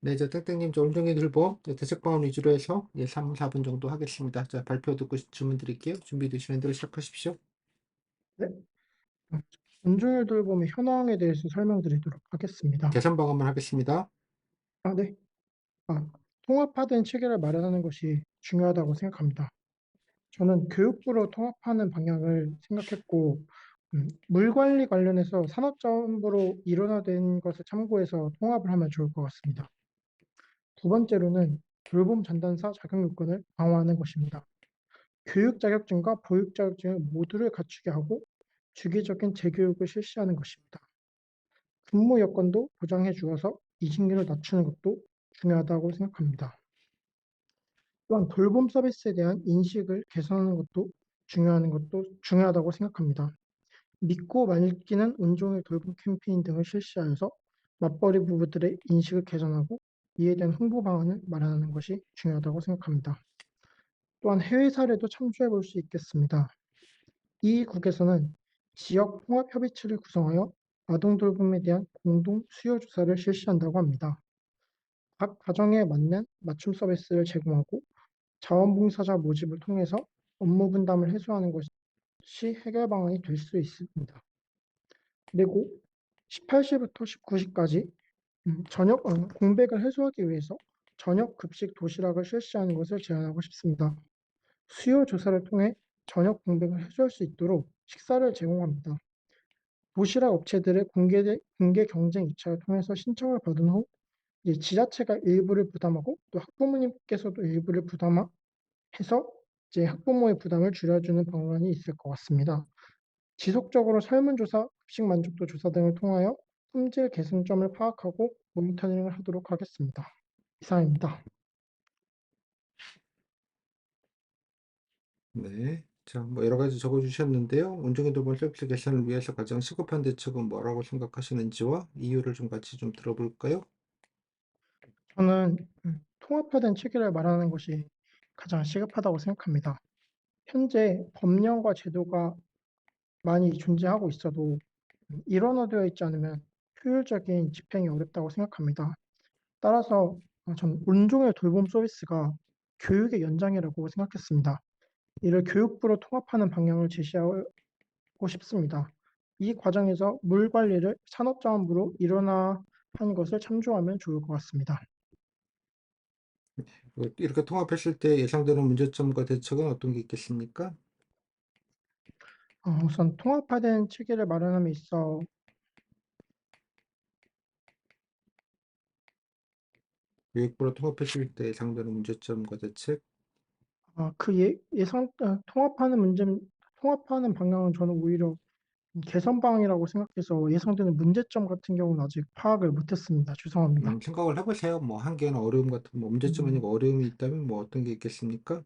네, 땡땡님, 온종일 들보 대책방어 위주로 해서 3, 4분 정도 하겠습니다. 자, 발표 듣고 질문 드릴게요. 준비되시면 대로 시작하십시오. 네, 온종일 돌봄의 현황에 대해서 설명드리도록 하겠습니다. 개선 방안만 하겠습니다. 네. 아, 통합화된 체계를 마련하는 것이 중요하다고 생각합니다. 저는 교육부로 통합하는 방향을 생각했고, 물 관리 관련해서 산업자원부로 일원화된 것을 참고해서 통합을 하면 좋을 것 같습니다. 두 번째로는 돌봄 전담사 자격 요건을 강화하는 것입니다. 교육 자격증과 보육 자격증을 모두를 갖추게 하고 주기적인 재교육을 실시하는 것입니다. 근무 여건도 보장해 주어서 이직률을 낮추는 것도 중요하다고 생각합니다. 또한 돌봄 서비스에 대한 인식을 개선하는 것도 중요하다고 생각합니다. 믿고 맡기는 온종일 돌봄 캠페인 등을 실시하여서 맞벌이 부부들의 인식을 개선하고 이에 대한 홍보 방안을 마련하는 것이 중요하다고 생각합니다. 또한 해외 사례도 참조해 볼 수 있겠습니다. 이 국에서는 지역 통합협의체를 구성하여 아동 돌봄에 대한 공동 수요 조사를 실시한다고 합니다. 각 가정에 맞는 맞춤 서비스를 제공하고 자원봉사자 모집을 통해서 업무 분담을 해소하는 것이 해결 방안이 될 수 있습니다. 그리고 18시부터 19시까지 공백을 해소하기 위해서 저녁 급식 도시락을 실시하는 것을 제안하고 싶습니다. 수요 조사를 통해 저녁 공백을 해소할 수 있도록 식사를 제공합니다. 도시락 업체들의 공개 경쟁 입찰을 통해서 신청을 받은 후 이제 지자체가 일부를 부담하고 또 학부모님께서도 일부를 부담해서 이제 학부모의 부담을 줄여주는 방안이 있을 것 같습니다. 지속적으로 설문조사, 급식 만족도 조사 등을 통하여 품질 개선점을 파악하고 모니터링을 하도록 하겠습니다. 이상입니다. 네. 자, 뭐 여러 가지 적어주셨는데요. 온종일 돌봄 서비스 개선을 위해서 가장 시급한 대책은 뭐라고 생각하시는지와 이유를 좀 같이 좀 들어볼까요? 저는 통합화된 체계를 말하는 것이 가장 시급하다고 생각합니다. 현재 법령과 제도가 많이 존재하고 있어도 일원화되어 있지 않으면 효율적인 집행이 어렵다고 생각합니다. 따라서 저는 온종일 돌봄 서비스가 교육의 연장이라고 생각했습니다. 이를 교육부로 통합하는 방향을 제시하고 싶습니다. 이 과정에서 물 관리를 산업자원부로 일원화한 것을 참조하면 좋을 것 같습니다. 이렇게 통합했을 때 예상되는 문제점과 대책은 어떤 게 있겠습니까? 우선 통합화된 체계를 마련함에 있어 교육부로 통합했을 때 예상되는 문제점과 대책? 통합하는 방향은 저는 오히려 개선 방향이라고 생각해서 예상되는 문제점 같은 경우는 아직 파악을 못했습니다. 죄송합니다. 생각을 해보세요. 뭐 한계나 어려움 같은 뭐 문제점 음, 아니고 어려움이 있다면 뭐 어떤 게 있겠습니까?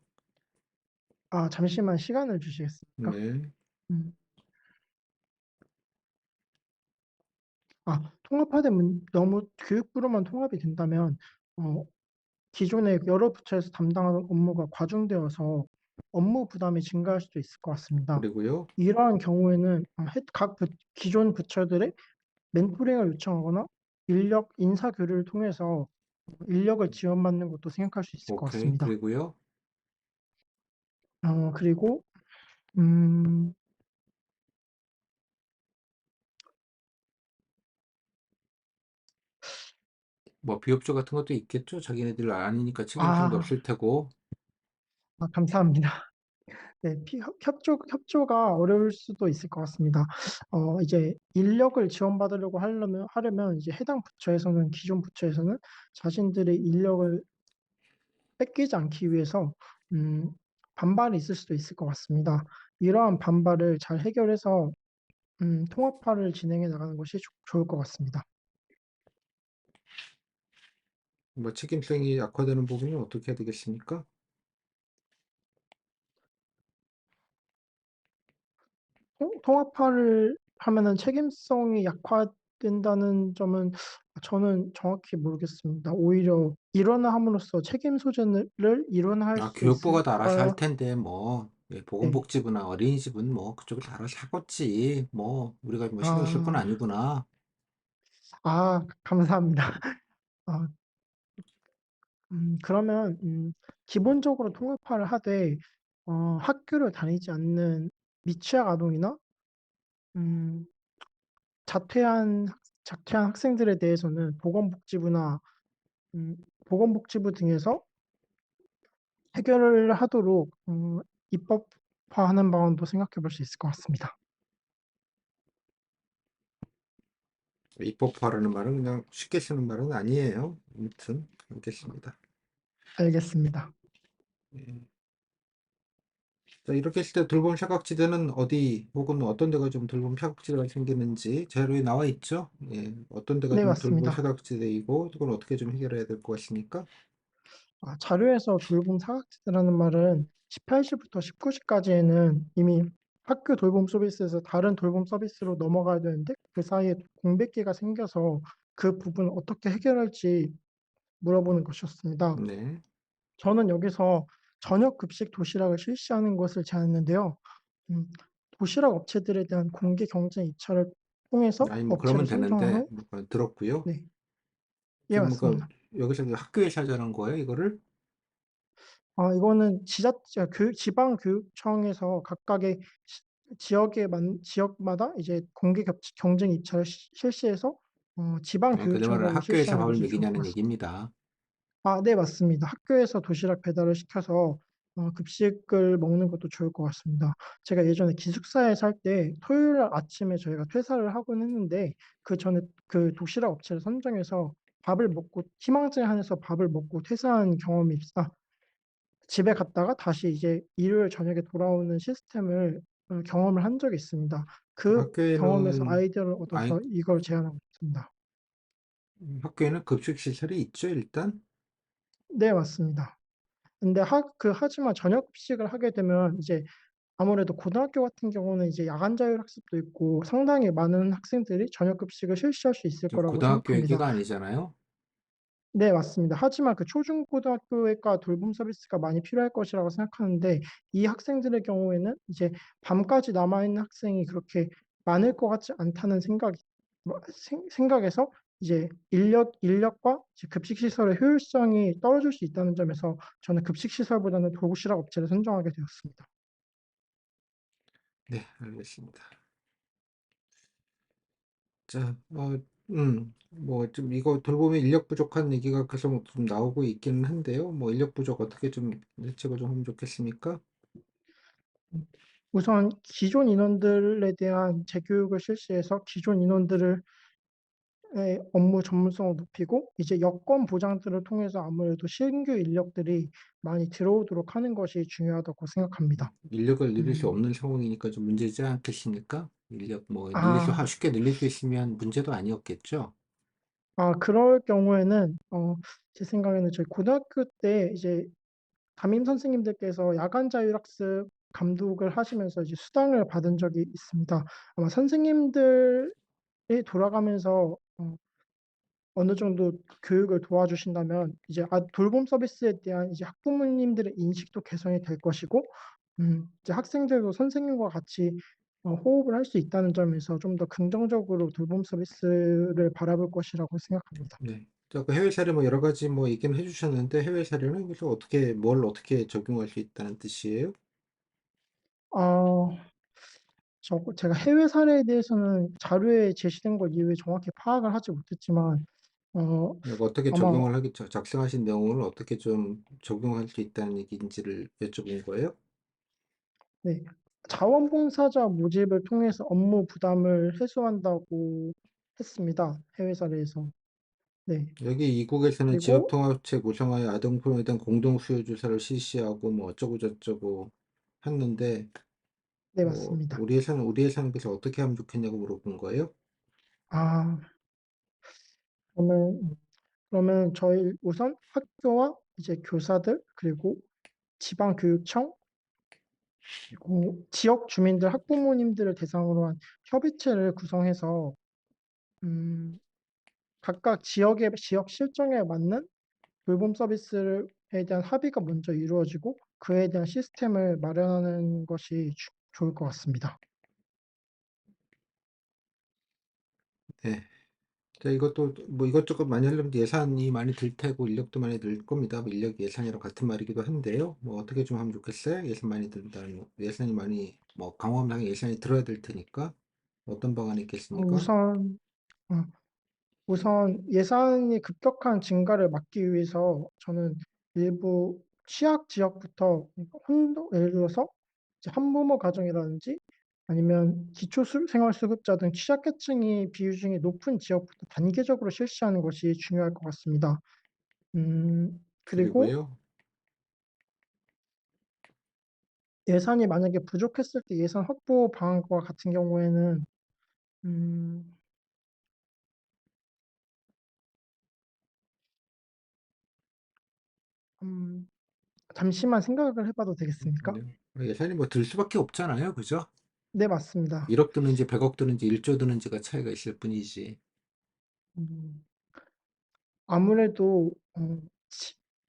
잠시만 시간을 주시겠습니까? 네. 음, 너무 교육부로만 통합이 된다면 어, 기존의 여러 부처에서 담당하는 업무가 과중되어서 업무 부담이 증가할 수도 있을 것 같습니다. 그리고요. 이러한 경우에는 기존 부처들의 멘토링을 요청하거나 인력 인사 교류를 통해서 인력을 지원받는 것도 생각할 수 있을 것 오케이. 같습니다. 그리고요. 그리고 음, 뭐 비협조 같은 것도 있겠죠. 자기네들 아니니까 책임성도 아, 없을 테고. 감사합니다. 네, 협조가 어려울 수도 있을 것 같습니다. 이제 인력을 지원받으려고 하려면 이제 기존 부처에서는 자신들의 인력을 뺏기지 않기 위해서 음, 반발이 있을 수도 있을 것 같습니다. 이러한 반발을 잘 해결해서 통합화를 진행해 나가는 것이 좋을 것 같습니다. 뭐 책임성이 약화되는 부분이 어떻게 해야 되겠습니까? 통합화를 하면은 책임성이 약화된다는 점은 저는 정확히 모르겠습니다. 오히려 일원화함으로써 책임 소재를 일원화할 수 교육부가 다 알아서 할 있을까요? 텐데 뭐 네. 보건복지부나 어린이집은 뭐 그쪽을 다 알아서 하겠지. 뭐 우리가 뭐 신경 쓸 건 아, 아니구나. 감사합니다. 아, 그러면 기본적으로 통합화를 하되 학교를 다니지 않는 미취학 아동이나 음, 자퇴한 자퇴한 학생들에 대해서는 음, 보건복지부 등에서 해결을 하도록 입법화하는 방안도 생각해 볼 수 있을 것 같습니다. 입법화라는 말은 그냥 쉽게 쓰는 말은 아니에요. 아무튼 알겠습니다. 알겠습니다. 예. 자, 이렇게 했을 때 돌봄 사각지대는 어디 혹은 어떤 데가 좀 돌봄 사각지대가 생기는지 자료에 나와 있죠. 예. 어떤 데가 네, 좀 돌봄 맞습니다. 사각지대이고 그걸 어떻게 좀 해결해야 될 것 같습니까? 자료에서 돌봄 사각지대라는 말은 18시부터 19시까지에는 이미 학교 돌봄 서비스에서 다른 돌봄 서비스로 넘어가야 되는데 그 사이에 공백기가 생겨서 그 부분을 어떻게 해결할지 물어보는 것이었습니다. 네. 저는 여기서 저녁 급식 도시락을 실시하는 것을 제안했는데요. 음, 도시락 업체들에 대한 공개 경쟁 입찰을 통해서 아니 뭐 업체를 그러면 선정한 되는데 후, 뭐 들었고요. 네, 예, 지금 그 맞습니다. 여기서 그 학교에서 하자는 거예요, 이거를? 이거는 지방교육청에서 각각의 지역마다 이제 경쟁 입찰을 실시해서 그 내 말은 지방교육청장이 학교에서 실시하는 밥을 것이 좋을 것 먹이냐는 같습니다. 얘기입니다. 네, 맞습니다. 학교에서 도시락 배달을 시켜서 급식을 먹는 것도 좋을 것 같습니다. 제가 예전에 기숙사에 살 때 토요일 날 아침에 저희가 퇴사를 하곤 했는데 그 전에 그 도시락 업체를 선정해서 밥을 먹고 희망제 안에서 밥을 먹고 퇴사한 경험이 집에 갔다가 다시 이제 일요일 저녁에 돌아오는 시스템을 경험을 한 적이 있습니다. 그 경험에서 학교에는 아이디어를 아이 얻어서 이걸 제안하고 있습니다. 학교에는 급식 시설이 있죠, 일단. 네, 맞습니다. 근데 하지만 저녁 급식을 하게 되면 이제 아무래도 고등학교 같은 경우는 이제 야간 자율 학습도 있고 상당히 많은 학생들이 저녁 급식을 실시할 수 있을 지금 거라고 고등학교 생각합니다. 얘기가 아니잖아요. 네, 맞습니다. 하지만 그 초중고등학교가 돌봄 서비스가 많이 필요할 것이라고 생각하는데 이 학생들의 경우에는 이제 밤까지 남아있는 학생이 그렇게 많을 것 같지 않다는 생각에서 이제 인력과 이제 급식 시설의 효율성이 떨어질 수 있다는 점에서 저는 급식 시설보다는 도시락 업체를 선정하게 되었습니다. 네, 알겠습니다. 자, 뭐 좀 이거 돌봄에 인력 부족한 얘기가 계속 좀 나오고 있기는 한데요. 뭐 인력 부족 어떻게 좀 대책을 좀 하면 좋겠습니까? 우선 기존 인원들에 대한 재교육을 실시해서 기존 인원들을 업무 전문성을 높이고 이제 여건 보장들을 통해서 아무래도 신규 인력들이 많이 들어오도록 하는 것이 중요하다고 생각합니다. 인력을 늘릴 수 음, 없는 상황이니까 좀 문제지 않겠습니까? 인력 뭐 아, 쉽게 늘릴 수 있으면 문제도 아니었겠죠. 그럴 경우에는 제 생각에는 저희 고등학교 때 이제 담임 선생님들께서 야간 자율학습 감독을 하시면서 이제 수당을 받은 적이 있습니다. 아마 선생님들이 돌아가면서 어느 정도 교육을 도와주신다면 이제 돌봄 서비스에 대한 이제 학부모님들의 인식도 개선이 될 것이고 이제 학생들도 선생님과 같이 호흡을 할 수 있다는 점에서 좀 더 긍정적으로 돌봄 서비스를 바라볼 것이라고 생각합니다. 네. 자, 그 해외 사례 뭐 여러 가지 뭐 얘기는 해주셨는데 해외 사례는 그래서 어떻게 뭘 어떻게 적용할 수 있다는 뜻이에요? 어, 제가 해외 사례에 대해서는 자료에 제시된 것 이후에 정확히 파악을 하지 못했지만 어, 이거 어떻게 아마 적용을 작성하신 내용을 어떻게 좀 적용할 수 있다는 얘기인지를 여쭤본 거예요? 네, 자원봉사자 모집을 통해서 업무 부담을 해소한다고 했습니다. 해외 사례에서. 네. 여기 이국에서는 그리고 지역통합체 구성하여 아동포럼에 대한 공동수요 조사를 실시하고 뭐 어쩌고 저쩌고 했는데 네, 뭐 맞습니다. 우리 회사는 그래서 어떻게 하면 좋겠냐고 물어본 거예요? 아, 그러면 저희 우선 학교와 이제 교사들 그리고 지방교육청 그리고 지역 주민들 학부모님들을 대상으로 한 협의체를 구성해서 음, 각각 지역 실정에 맞는 돌봄 서비스에 대한 합의가 먼저 이루어지고 그에 대한 시스템을 마련하는 것이 좋을 것 같습니다. 네. 자, 이것도 뭐 이것저것 많이 하려면 예산이 많이 들 테고 인력도 많이 들 겁니다. 뭐 인력 예산이랑 같은 말이기도 한데요. 뭐 어떻게 좀 하면 좋겠어요? 예산 많이 든다는 예산이 많이 뭐 강화하면 예산이 들어야 될 테니까 어떤 방안이 있겠습니까? 우선 어, 우선 예산이 급격한 증가를 막기 위해서 저는 일부 취약 지역부터 예를 들어서 이제 한부모 가정이라든지 아니면 기초생활수급자 등 취약계층이 비중이 높은 지역부터 단계적으로 실시하는 것이 중요할 것 같습니다. 그리고 그리고요. 예산이 만약에 부족했을 때 예산 확보 방안과 같은 경우에는 음, 음, 잠시만 생각을 해봐도 되겠습니까? 네. 예산이 뭐 들 수밖에 없잖아요. 그죠? 네, 맞습니다. 1억 드는지 100억 드는지 1조 드는지가 차이가 있을 뿐이지. 음, 아무래도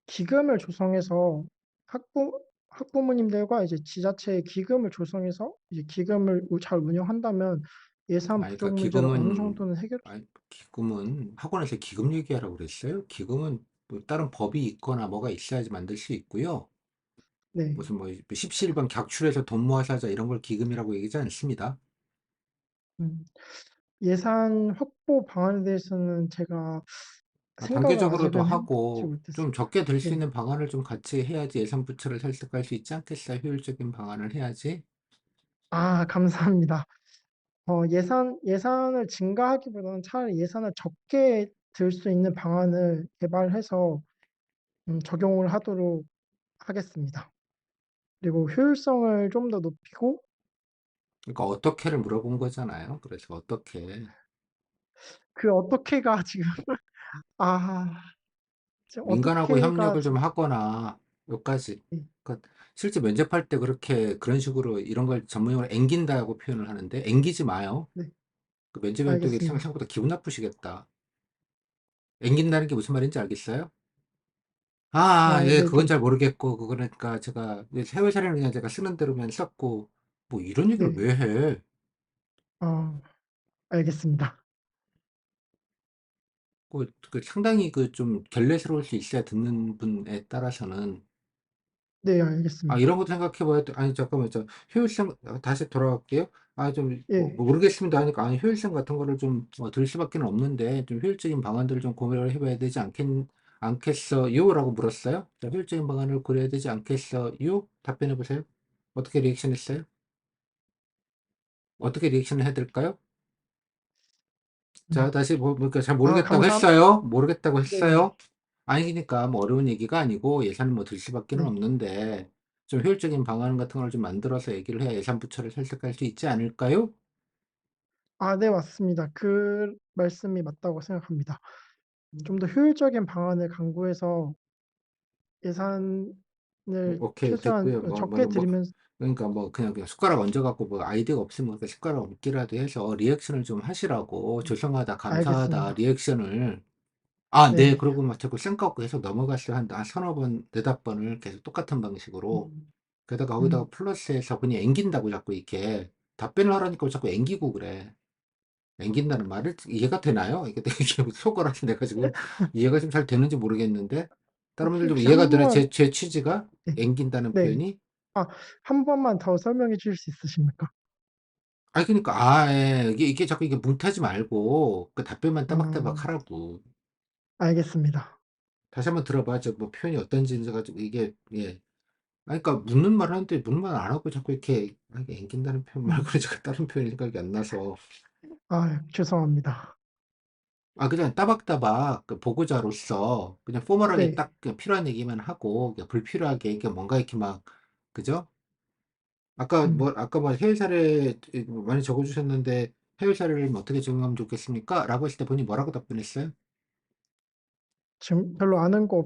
기금을 조성해서 학부모님들과 이제 지자체의 기금을 조성해서 이제 기금을 잘 운영한다면 예산 아니, 그러니까 부족 문제를 어느 정도는 해결. 기금은 학원에서 기금 얘기하라고 그랬어요. 기금은 뭐 다른 법이 있거나 뭐가 있어야지 만들 수 있고요. 네. 무슨 뭐 십시일반 객출해서 돈 모아서 하자 이런 걸 기금이라고 얘기하지 않습니다. 음, 예산 확보 방안에 대해서는 제가 생각을 단계적으로도 아직은 해보지 하고 좀 못했습니다. 적게 들 수 네. 있는 방안을 좀 같이 해야지 예산 부처를 설득할 수 있지 않겠어요? 효율적인 방안을 해야지. 아, 감사합니다. 예산을 증가하기보다는 차라리 예산을 적게 들 수 있는 방안을 개발해서 적용을 하도록 하겠습니다. 그리고 효율성을 좀 더 높이고, 그러니까 어떻게를 물어본 거잖아요. 그래서 어떻게 그 어떻게가 지금, 아, 지금 민간하고 어떻게가 협력을 좀 지금, 하거나 여기까지. 네, 그러니까 실제 면접할 때 그렇게 그런 식으로 이런 걸 전문용어로 앵긴다고 표현을 하는데 앵기지 마요. 네, 그 면접위원 또 이게 알겠습니다. 생각보다 기분 나쁘시겠다. 앵긴다는 게 무슨 말인지 알겠어요? 예, 네, 그건 좀, 잘 모르겠고, 그러니까 제가 해외 사례는 그냥 제가 쓰는 대로만 썼고, 뭐 이런 얘기를 네, 왜 해? 어, 알겠습니다. 상당히 좀 결례스러울 수 있어야 듣는 분에 따라서는 네, 알겠습니다. 이런 것도 생각해 봐야 돼. 아니, 잠깐만, 효율성, 다시 돌아갈게요. 뭐 예, 모르겠습니다 하니까, 아니, 효율성 같은 거를 들 수밖에 없는데, 좀 효율적인 방안들을 좀 고민을 해봐야 되지 않겠어요? 라고 물었어요. 자, 효율적인 방안을 고려해야 되지 않겠어요? 답변해 보세요. 어떻게 리액션 했어요? 어떻게 리액션을 해야 될까요? 자, 음, 다시 그러니까 잘 아, 모르겠다고 했어요. 모르겠다고 네, 했어요. 아니니까 뭐 어려운 얘기가 아니고 예산을 뭐 들 수밖에 네. 없는데 좀 효율적인 방안 같은 걸 좀 만들어서 얘기를 해야 예산 부처를 설득할 수 있지 않을까요? 네, 맞습니다. 그 말씀이 맞다고 생각합니다. 좀 더 효율적인 방안을 강구해서 예산을 오케이, 최소한 됐고요. 적게 들이면서, 그러니까 뭐 그냥 숟가락 얹어 갖고 뭐 아이디어가 없으면 그 숟가락 얹기라도 해서 리액션을 좀 하시라고. 죄송하다, 감사하다, 알겠습니다. 리액션을. 네. 네. 그러고 막 자꾸 쌩까고 계속 넘어갔어요. 한 서너 번, 네다섯 번을 계속 똑같은 방식으로. 음, 게다가 거기다가 음. 플러스해서 그냥 앵긴다고 자꾸 이렇게 답변을 하라니까 자꾸 앵기고 그래. 앵긴다는 말을 이해가 되나요? 이게 되게 속어라 돼가지고 이해가 좀 잘 되는지 모르겠는데 다른 분들 좀 혹시 이해가 한 되나요? 번만, 제 취지가 네, 앵긴다는 네. 표현이? 한 번만 더 설명해 주실 수 있으십니까? 그러니까 이게 자꾸 이게 못하지 말고 그 답변만 따박따박 하라고. 알겠습니다. 다시 한번 들어봐. 뭐 표현이 어떤지 가지고 이게 예. 그러니까 묻는 말 하는데 묻는 말 안 하고 자꾸 이렇게 이게 앵긴다는 표현 말고 음, 제가 다른 표현이 생각이 안 나서. 죄송합니다. 그냥 따박따박 그 보고자로서 그냥 포멀하게 네. 딱 그냥 필요한 얘기만 하고 그냥 불필요하게 이게 뭔가 이렇게 막 그죠? 음, 아까 뭐 해외 사례 많이 적어주셨는데 해외 사례를 뭐 어떻게 적용하면 좋겠습니까? 라고 했을 때 본인이 뭐라고 답변했어요? 지금 별로 아는 거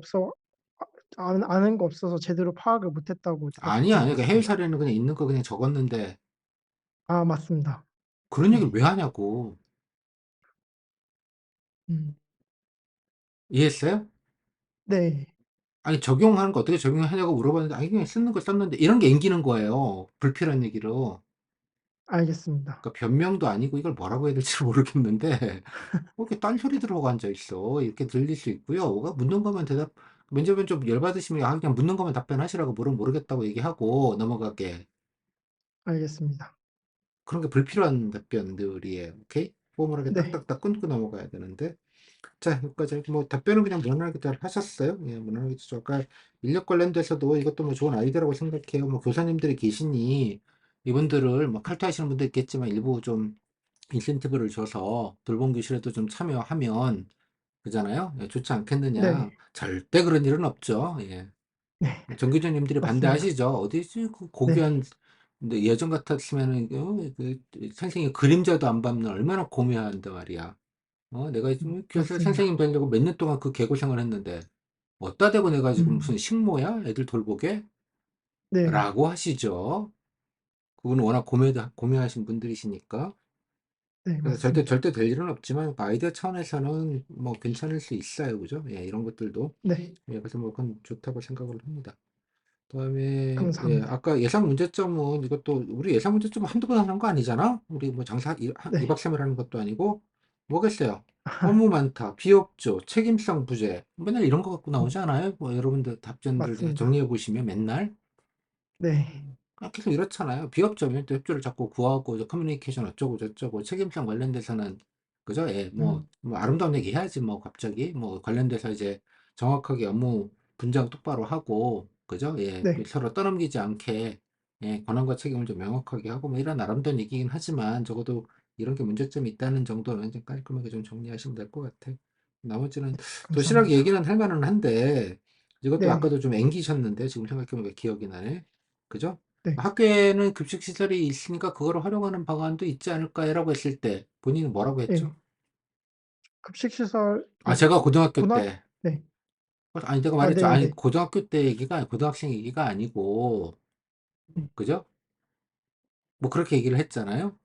없어서 제대로 파악을 못했다고 아니야, 답했던 것 아니, 해외 같습니다. 사례는 그냥 있는 거 그냥 적었는데 맞습니다. 그런 얘기를 네. 왜 하냐고. 음, 이해했어요? 네. 아니, 적용하는 거 어떻게 적용하냐고 물어봤는데, 그냥 쓰는 거 썼는데, 이런 게 앵기는 거예요. 불필요한 얘기로. 알겠습니다. 그러니까 변명도 아니고 이걸 뭐라고 해야 될지 모르겠는데 이렇게 딴소리 들어가고 앉아 있어. 이렇게 들릴 수 있고요. 묻는 거면 대답 면접은 좀 열받으시면 그냥 묻는 거면 답변하시라고 물으면 모르겠다고 얘기하고 넘어가게. 알겠습니다. 그런 게 불필요한 답변들이에요. 오케이? 포멀하게 네. 딱딱딱 끊고 넘어가야 되는데. 자, 여기까지 뭐 답변은 그냥 무난하게 잘 하셨어요. 예, 무난하게 저 아까 인력 관련돼서도 이것도 뭐 좋은 아이디어라고 생각해요. 뭐 교사님들이 계시니 이분들을 뭐 칼퇴하시는 분도 있겠지만 일부 좀 인센티브를 줘서 돌봄 교실에도 좀 참여하면 그잖아요. 예, 좋지 않겠느냐. 네. 절대 그런 일은 없죠. 예. 네. 정 교수님들이 맞습니다. 반대하시죠. 어디지 그 네. 고귀한 근데 예전 같았으면은 그 선생님 그림자도 안 밟는 얼마나 고뇌한단 말이야. 내가 지금 교사 맞습니다. 선생님 되려고 몇 년 동안 그 개고생을 했는데 어디다 대고 내가 지금 무슨 음. 식모야? 애들 돌보게? 네. 라고 하시죠. 그분은 워낙 고매하신 분들이시니까. 네. 그래서 맞습니다. 절대 될 일은 없지만 그 아이디어 차원에서는 뭐 괜찮을 수 있어요. 그죠? 예, 이런 것들도. 네. 예, 그래서 뭐 그건 좋다고 생각을 합니다. 그다음에 예, 감사합니다. 아까 예상 문제점은 이것도 우리 예상 문제점 한두 번 하는 거 아니잖아? 우리 뭐 장사 2박 네. 3일 하는 것도 아니고 뭐겠어요? 업무 많다, 비협조, 책임성 부재 맨날 이런 거 갖고 음. 나오지 않아요? 뭐 여러분들 답변들 맞습니다. 정리해 보시면 맨날 네. 그냥 계속 이렇잖아요. 비협조면 또 협조를 자꾸 구하고 이제 커뮤니케이션 어쩌고 저쩌고 책임성 관련돼서는 그죠? 예, 음. 뭐 아름다운 얘기 해야지 뭐 갑자기 뭐 관련돼서 이제 정확하게 업무 분장 똑바로 하고 그죠? 예, 네. 서로 떠넘기지 않게 예, 권한과 책임을 좀 명확하게 하고 뭐 이런 아름다운 얘기긴 하지만 적어도 이런 게 문제점이 있다는 정도는 좀 깔끔하게 좀 정리하시면 될 것 같아. 나머지는 도시락 감사합니다. 얘기는 할 만은 한데 이것도 네. 아까도 좀 앵기셨는데 지금 생각해보니까 기억이 나네. 그죠? 네. 학교에는 급식 시설이 있으니까 그걸 활용하는 방안도 있지 않을까라고 했을 때 본인은 뭐라고 예. 했죠? 급식 시설 아, 예. 제가 고등학교 고등학 때 네. 아니 내가 아 말했죠. 아니 네네네. 고등학교 때 얘기가 고등학생 얘기가 아니고 네. 그죠? 뭐 그렇게 얘기를 했잖아요.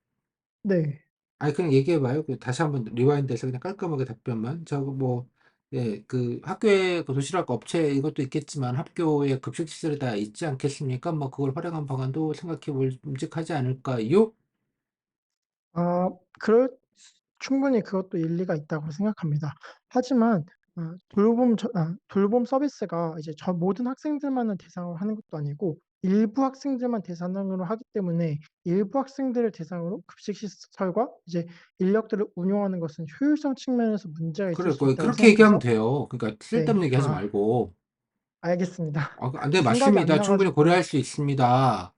네. 아니 그냥 얘기해 봐요. 다시 한번 리와인드해서 그냥 깔끔하게 답변만. 저거 뭐 예, 그 학교에 그 도시락 업체 이것도 있겠지만 학교에 급식 시설이 다 있지 않겠습니까? 뭐 그걸 활용한 방안도 생각해 볼 끔찍하지 않을까요? 아 그럴 충분히 그것도 일리가 있다고 생각합니다. 하지만 돌봄 서비스가 이제 모든 학생들만을 대상으로 하는 것도 아니고 일부 학생들만 대상으로 하기 때문에 일부 학생들을 대상으로 급식 시설과 이제 인력들을 운용하는 것은 효율성 측면에서 문제가 있을 그래, 수 있다고 그렇게 얘기하면 생각해서 돼요. 그러니까 네. 쓸데없는 얘기 하지 말고. 알겠습니다. 네, 생각이 안 맞습니다. 나 충분히 가지고 고려할 수 있습니다.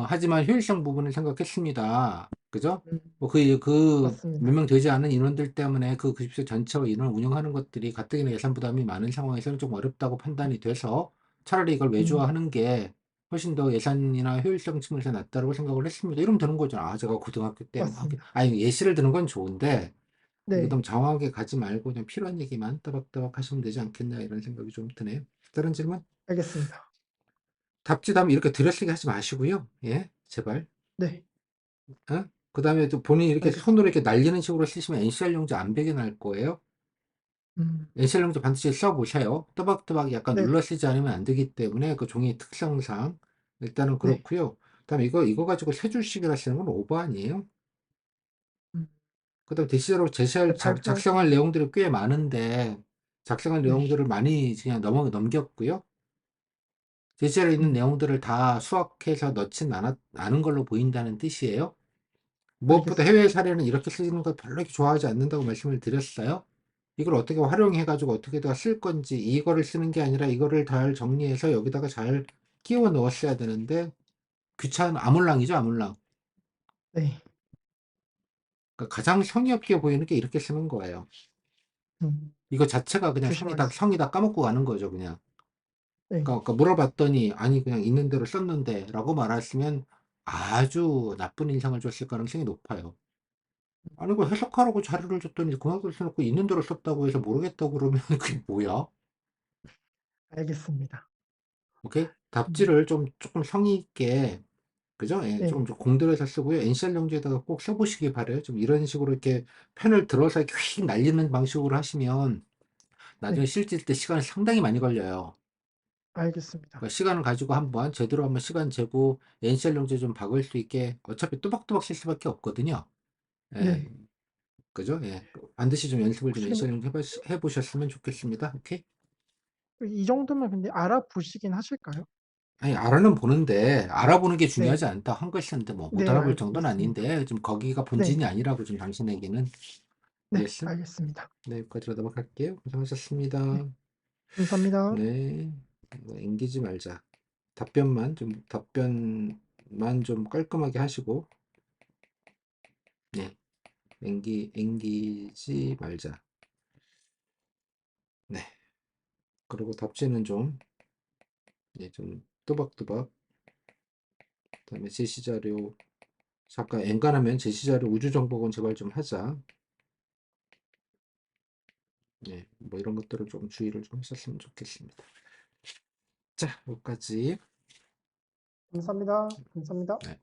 하지만 효율성 부분을 생각했습니다. 그죠? 음 몇 맞습니다. 명 되지 않은 인원들 때문에 그 급식소 전체와 인원을 운영하는 것들이 가뜩이나 예산 부담이 많은 상황에서는 좀 어렵다고 판단이 돼서 차라리 이걸 음 외주화하는 게 훨씬 더 예산이나 효율성 측면에서 낫다고 생각을 했습니다. 이러면 되는 거죠. 아, 제가 고등학교 때, 맞습니다. 아니, 예시를 드는 건 좋은데, 이거 네. 너무 장황하게 가지 말고 그냥 필요한 얘기만 따박따박 하시면 되지 않겠나 이런 생각이 좀 드네요. 다른 질문? 알겠습니다. 답지담 이렇게 들여쓰기 하지 마시고요. 예, 제발. 네. 그 다음에 또 본인이 이렇게 손으로 알겠습니다. 이렇게 날리는 식으로 쓰시면 NCR 용지 안 배게 날 거예요. 음 NCR 용지 반드시 써보세요. 또박또박 약간 네. 눌러 쓰지 않으면 안 되기 때문에 그 종이 특성상 일단은 네. 그렇고요. 그다음에 이거 가지고 세 줄씩이라 쓰는 건 오버 아니에요? 음 그다음 대시로 네 발표할 때 작성할 내용들이 꽤 많은데 작성할 네. 내용들을 많이 그냥 넘겼고요. 제시어에 있는 음 내용들을 다 수확해서 넣진 않은 걸로 보인다는 뜻이에요. 무엇보다 해외 알겠습니다. 사례는 이렇게 쓰는 걸 별로 이렇게 좋아하지 않는다고 말씀을 드렸어요. 이걸 어떻게 활용해 가지고 어떻게다 쓸 건지 이거를 쓰는 게 아니라 이거를 잘 정리해서 여기다가 잘 끼워 넣었어야 되는데 아몰랑이죠, 아몰랑. 네. 그러니까 가장 성의 없게 보이는 게 이렇게 쓰는 거예요. 음 이거 자체가 그냥 성의 조심하겠습니다. 다 까먹고 가는 거죠, 그냥. 네. 그러니까 물어봤더니 아니 그냥 있는 대로 썼는데라고 말했으면 아주 나쁜 인상을 줬을 가능성이 높아요. 아니 그 해석하라고 자료를 줬더니 그만큼 써놓고 있는 대로 썼다고 해서 모르겠다고 그러면 그게 뭐야? 알겠습니다. 오케이? 음 답지를 좀 조금 성의 있게 그죠? 예, 네. 좀 공들여서 쓰고요. NCR 용지에다가 꼭 써보시기 바래요. 좀 이런 식으로 이렇게 펜을 들어서 이렇게 휙 날리는 방식으로 하시면 나중에 네. 실질 때 시간이 상당히 많이 걸려요. 알겠습니다. 그러니까 시간을 가지고 한번 제대로 한번 시간 재고 NCR 용지 좀 박을 수 있게 어차피 또박또박 쓸 수밖에 없거든요. 예. 네. 그죠? 예. 반드시 좀 연습을 좀 혹시 근데 NCR 용지 해 보셨으면 좋겠습니다. 오케이? 이 정도면 근데 알아보시긴 하실까요? 아니 알아는 보는데 알아보는 게 중요하지 네. 않다. 한글 쓰는데 뭐 못 네, 알아볼 알고 정도는 있습니다. 아닌데 좀 거기가 네. 본진이 아니라고 좀 당신에게는. 네, 알겠음? 알겠습니다. 네. 여기까지 넘어갈게요. 네. 고생하셨습니다. 감사합니다. 네. 이거 앵기지 말자. 답변만 좀 깔끔하게 하시고 네. 앵기지 말자. 네. 그리고 답지는 좀 네, 좀 또박또박 그다음에 제시자료 잠깐 엔간하면 제시자료 우주정복원 제발 좀 하자. 네. 뭐 이런 것들을 좀 주의를 좀 하셨으면 좋겠습니다. 자, 여기까지. 감사합니다. 감사합니다. 네.